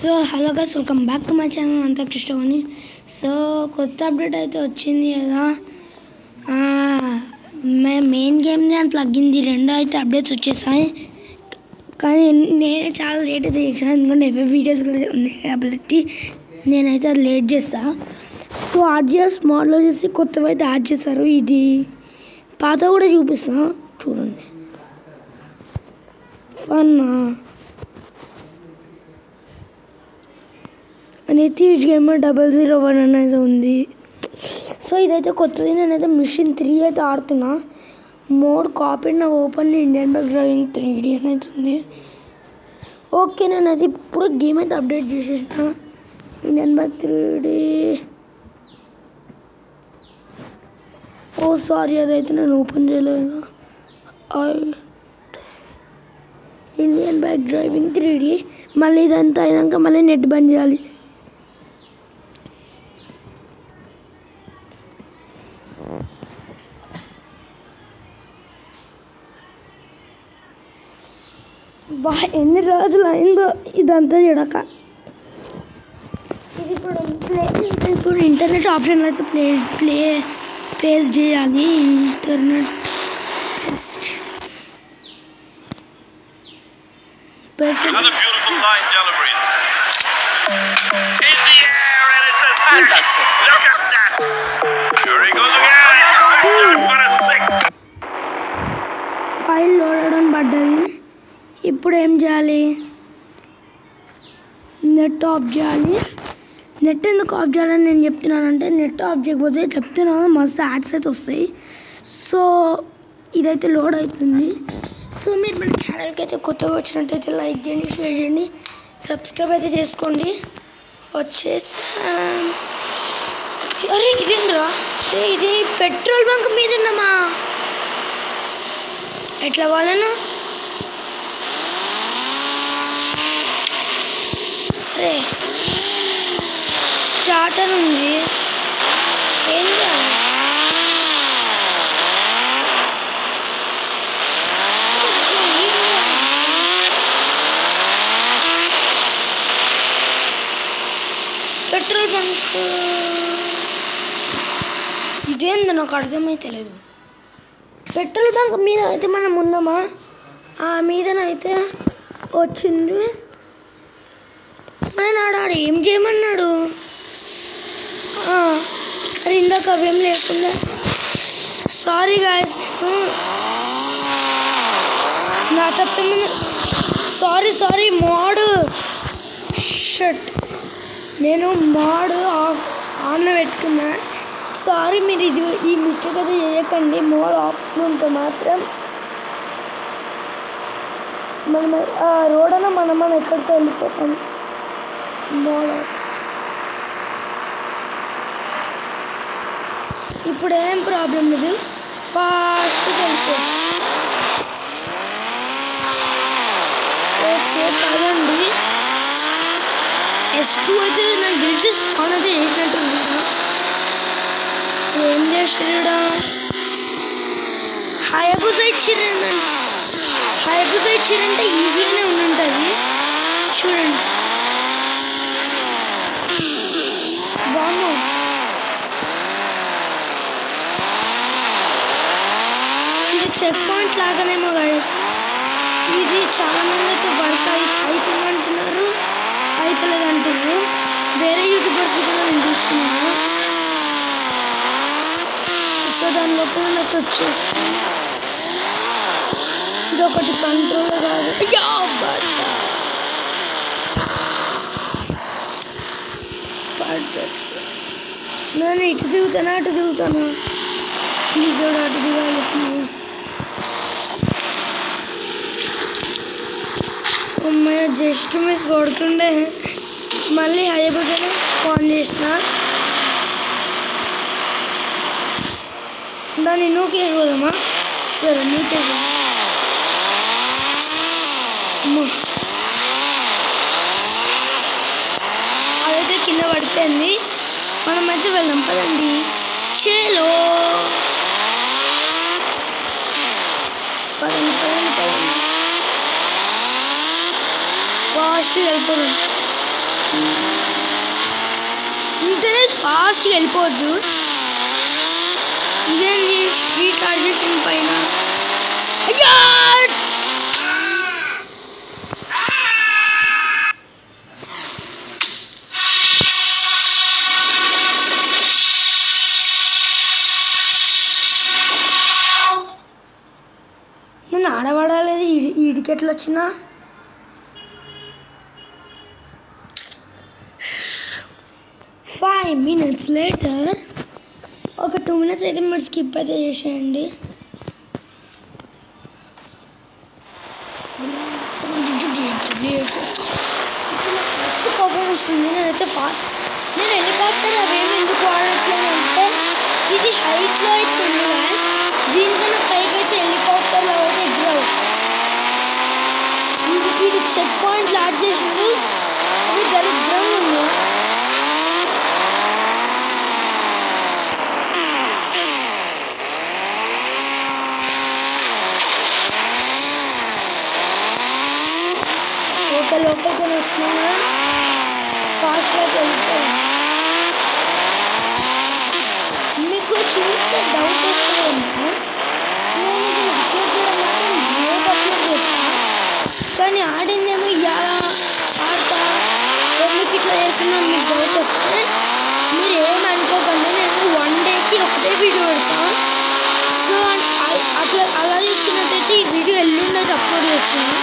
So hello guys, welcome back to my channel అంతా కృష్ణని. So కొత్త update అయితే వచ్చింది కదా. మెయిన్ గేమ్ని అండ్ ప్లగ్ఇన్ది రెండు అయితే అప్డేట్స్ వచ్చేసాయి. కానీ నేనే చాలా లేట్ అయితే చేసాను, ఎందుకంటే వీడియోస్ కూడా ఉన్నాయి కాబట్టి నేనైతే అది లేట్ చేస్తాను. సో ఆర్జిఎస్ మోడ్లో చేసి కొత్తవి అయితే యాడ్ చేస్తారు. ఇది పాత కూడా చూపిస్తాను చూడండి. ఫన్ నితీష్ గేమర్ 001 అనేది ఉంది. సో ఇదైతే కొత్తది. నేనైతే మిషన్ 3 అయితే ఆడుతున్నా. మోడ్ కాపీ నా open Indian bike driving 3D అనేది ఉంది. ఓకే, నేనైతే ఇప్పుడు గేమ్ అయితే అప్డేట్ చేసేసిన. Indian bike 3D. ఓ సారీ, అదైతే నేను ఓపెన్ చేయలేదు. Indian bike driving 3D. మళ్ళీ ఇదంతా అయినాక మళ్ళీ నెట్ బంద్ చేయాలి. ఎన్ని రోజులు అయిందో ఇదంతా చూడక. ఇది ఇప్పుడు ఇంటర్నెట్ ఆప్షన్ అయితే పేస్ట్ చేయాలి. Internet paste Another beautiful line delivery. In the air and it's a six. Look at that. Here he goes again. What a six. File load అని పడ్డది. ఇప్పుడు ఏం చేయాలి? నెట్ ఆఫ్ చేయాలి. నెట్ ఎందుకు of చేయాలని నేను చెప్తున్నానంటే, నెట్ ఆఫ్ చేయకపోతే చెప్తున్నాను మస్తు యాడ్స్ అయితే వస్తాయి. సో ఇదైతే లోడ్ అవుతుంది. సో మీరు మన ఛానల్కి అయితే కొత్తగా వచ్చినట్టయితే లైక్ చేయండి, షేర్ చేయండి, సబ్స్క్రైబ్ అయితే చేసుకోండి. వచ్చేసాం. అరే ఇదేంద్రా, ఇది పెట్రోల్ బంక్ మీద ఉన్నామా? ఎట్లా వాళ్ళను? అరే స్టార్టర్ ఉంది, ఏం చేయాలి? పెట్రోల్ బంక్ ఇదేందో నాకు అర్థమైతే లేదు. పెట్రోల్ బంక్ మీద అయితే మనం ఉన్నామా? ఆ మీదనైతే వచ్చింది. మన ఆడాడు ఏం చేయమన్నాడు? అది ఇందాక అవేం లేకుండా. సారీ గాయస్, నా తప్పేమన్నా. సారీ మోడ్ షట్, నేను మోడ్ ఆన్లో పెట్టుకున్నా. సారీ, మీరు ఈ మిస్టేక్ అయితే చేయకండి. మోడ్ ఆఫ్లో ఉంటే మాత్రం మనం రోడ్ అన్న మనం ఎక్కడికి వెళ్ళిపోతాం. Mode of. ఇప్పుడు ఏం ప్రాబ్లం లేదు, ఫాస్ట్గా వెళ్ళిపోవచ్చు. ఓకే పదండి. S2 అయితే నాకు తెలిసి స్పాన్ అయితే చేసినట్టుంది. ఏం చేసాడా? హయాబుసా ఇచ్చిరండి. హయాబుసా ఇచ్చిరంటే ఈజీగానే ఉంటుంది. చూడండి బాగుంది. ఇది చెక్ పాయింట్ లాగానేమో గైస్. ఇది చాలా మంది అయితే వర్క్ అవుతుంది అంటున్నారు, అవుతలేదు అంటున్నారు. వేరే యూట్యూబర్స్ కూడా నేను చూస్తున్నాను. సో దాని లోపల నాకు వచ్చేసి ఇది ఒకటి కంట్రోల్ కాదు. నేను ఇటు దిగుతానా అటు దిగుతాను? ప్లీజ్ అటు దిగాలి. అమ్మాయి జస్ట్ మిస్ కొడుతుండే. మళ్ళీ హైబుజానే స్పాన్ చేసిన. దాన్ని నువ్వుకేసి పోదామా? సరే నీకే. అదైతే కింద పడిపోయింది. మనమైతే వెళ్దాం పదండి. చేలో పదండి. ఫాస్ట్గా వెళ్ళిపోదాం. ఇంటర్నెట్ ఫాస్ట్గా వెళ్ళిపోద్దు. ఇదేంటి స్ట్రీట్ అడ్జస్ట్మెంట్ పైన అయ్యా నేను ఆడబడాలేదు. ఈ టికెట్లు వచ్చినా 5 minutes later ఒక 2 minutes అయితే మీరు స్కిప్ అయితే చేసేయండి. మస్తు కోపం వస్తుంది. నేను హెలికాప్టర్ అవేమి ఎందుకు వాడట్లేదు అంటే ఇది హైట్లో అయితే ఉంది గ్యాస్, దీనికన్నా పైకి అయితే హెలికాప్టర్లో అయితే ఎగ్రావు. ఇది చెక్ పాయింట్ లాడ్ చేసిండు, అవి దరిద్రంగా ఉంది. లోపలికి వచ్చినా ఫాస్ట్గా వెళ్ళిపోయాను. మీకు చూస్తే డౌట్ వస్తుందేమో, నేను ఇది అప్లోడ్ చేయడం మాత్రం రేపు అప్లోడ్ చేస్తాను, కానీ ఆడిందేమో ఇవాళ ఆడతా ఎందుకు ఇట్లా చేస్తున్నాను మీకు డౌట్ వస్తే మీరు ఏమనుకోకండి. నేను 1 dayకి ఒకటే వీడియో పెడతాను. సో అలా చూసుకున్నట్టయితే ఈ వీడియో ఎల్లుండి అప్లోడ్ చేస్తున్నాను.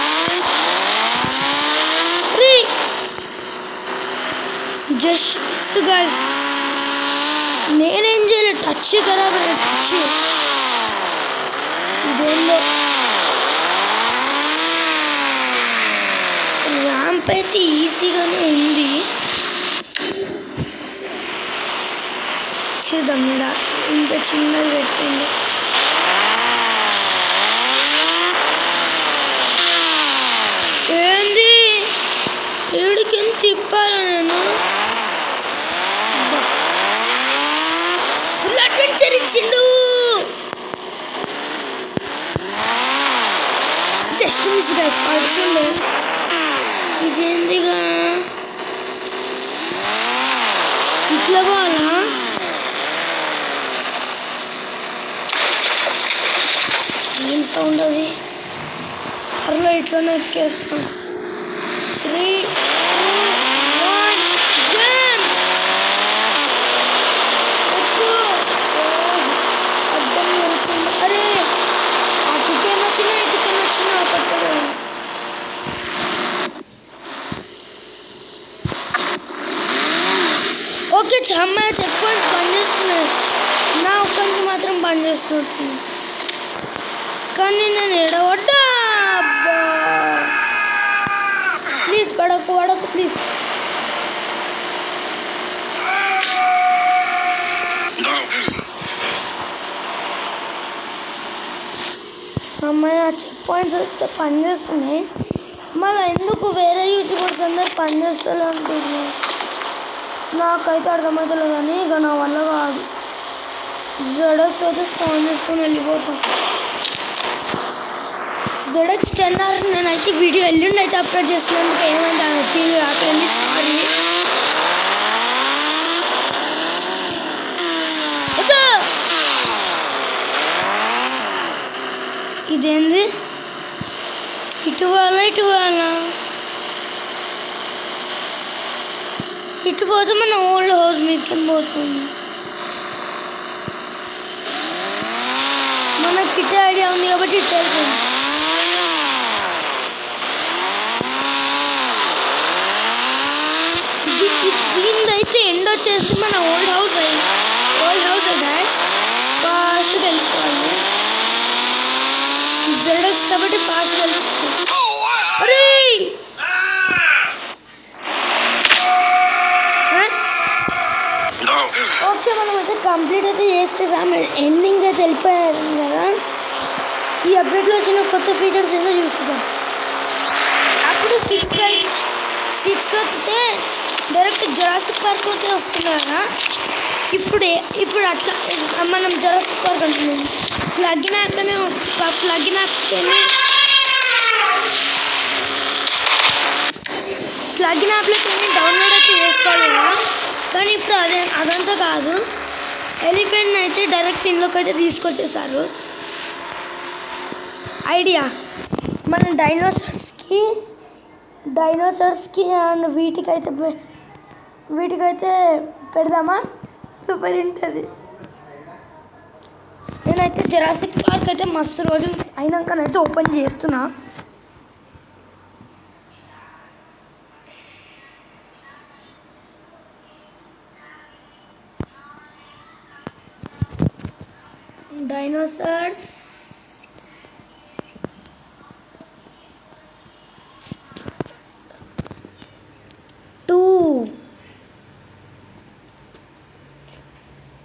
జస్ట్ మిస్ గైస్, నేనేం చేయలేదు, టచ్ ఖరాబ్ అయ్యే టచ్. ఇదేందో ర్యాంప్ అయితే ఈజీగానే ఉంది. చూద్దాం ఇంత చిన్నది పెట్టండి. ఏంది ఏడికెంత తిప్పాలా నేను? ఫుల్ అడ్వెంచర్ ఇచ్చిండు. జస్ట్ మిస్ గైస్, పడుతుండే. ఇదేందిగా ఇట్లా బాగా ఏం సౌండ్ అది? సర్లో ఇట్లనే ఎక్కేస్తాం. 3, 2, 1 జంప్. అర్థం జరుగుతుంది. అరే ఆ టికెట్ వచ్చినా పట్టదు. ఓకే అమ్మాయి చెక్ పాయింట్ పనిచేస్తున్నాయి, నా ఒక్కరికి మాత్రం పనిచేస్తున్నట్టుంది. కానీ నేను ఎడవడ్డా. ప్లీజ్ పడకు ప్లీజ్. అమ్మాయి ఆ చెక్ పాయింట్స్ అయితే పనిచేస్తున్నాయి, మళ్ళీ ఎందుకు వేరే యూట్యూబర్స్ అందరు పనిచేస్తారు అంటుంది. నాకైతే అర్థమవుతలేదు, కానీ ఇక నా వల్ల కాదు. ZX అయితే స్పాన్ చేసుకొని వెళ్ళిపోతాం. ZX 10R నేనైతే వీడియో ఎల్లుండి అయితే అప్లోడ్ చేస్తున్నందుకు ఏమైంది అని ఫీల్ కాకండి, సారీ. ఇదేంది ఇటు పోతే మన ఓల్డ్ హౌస్ మీదకి పోతుంది. మనకి ఇటు ఐడియా ఉంది కాబట్టి ఇటు వెళ్ళిపోయింది. దీనిదైతే ఎండ్ వచ్చేసి మన ఓల్డ్ హౌస్ గ్యాస్. ఫాస్ట్గా వెళ్ళిపోవాలి. ZX కాబట్టి ఫాస్ట్గా వెళ్ళిపోతుంది. ఓకే, మనం అయితే కంప్లీట్ అయితే చేసేసాం. ఎండింగ్ అయితే వెళ్ళిపోయారు కదా. ఈ అప్డేట్లో వచ్చిన కొత్త ఫీచర్స్ ఏందో చూసుకుందాం. అప్పుడు 6 వస్తే డైరెక్ట్ జురాసిక్ పార్క్కే వస్తున్నారా. ఇప్పుడు అట్లా మనం జురాసిక్ పార్క్ అంటున్నాం. ప్లగిన్ యాప్లోనే ప్లగిన్ అప్లికేషన్ డౌన్లోడ్ అయితే చేసుకోవాలి కదా, కానీ ఇప్పుడు అదంతా కాదు. ఎలిఫెంట్ని అయితే డైరెక్ట్ ఇంట్లోకి అయితే తీసుకొచ్చేసారు. ఐడియా, మనం డైనోసార్స్కి అండ్ వీటికైతే పెడదామా? సూపర్ ఉంటుంది. నేనైతే జురాసిక్ పార్క్ అయితే మస్తు రోజులు అయినాకనైతే ఓపెన్ చేస్తున్నా. Dinosaurs two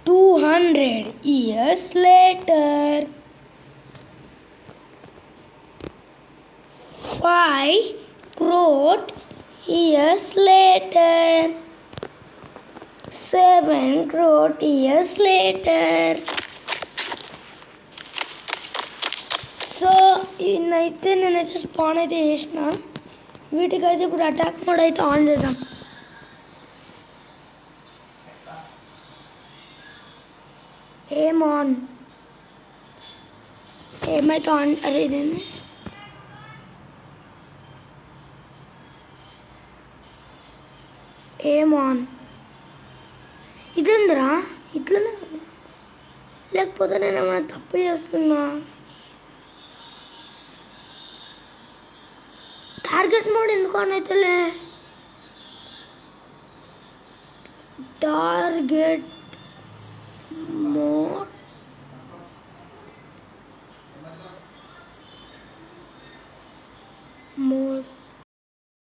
200 years later, 5 crore years later, 7 crore years later. So నేనైతే స్పాన్ అయితే చేసిన. వీటికైతే ఇప్పుడు అటాక్ మోడ్ అయితే ఆన్ చేద్దాం. ఏమైతే ఆన్ అరే ఇదేంది? ఆన్ ఇదేందిరా ఇట్లనే, లేకపోతే నేను ఏమైనా తప్పు చేస్తున్నా? టార్గెట్ మోడ్ ఎందుకు ఆన్ అయితేలే? Target mode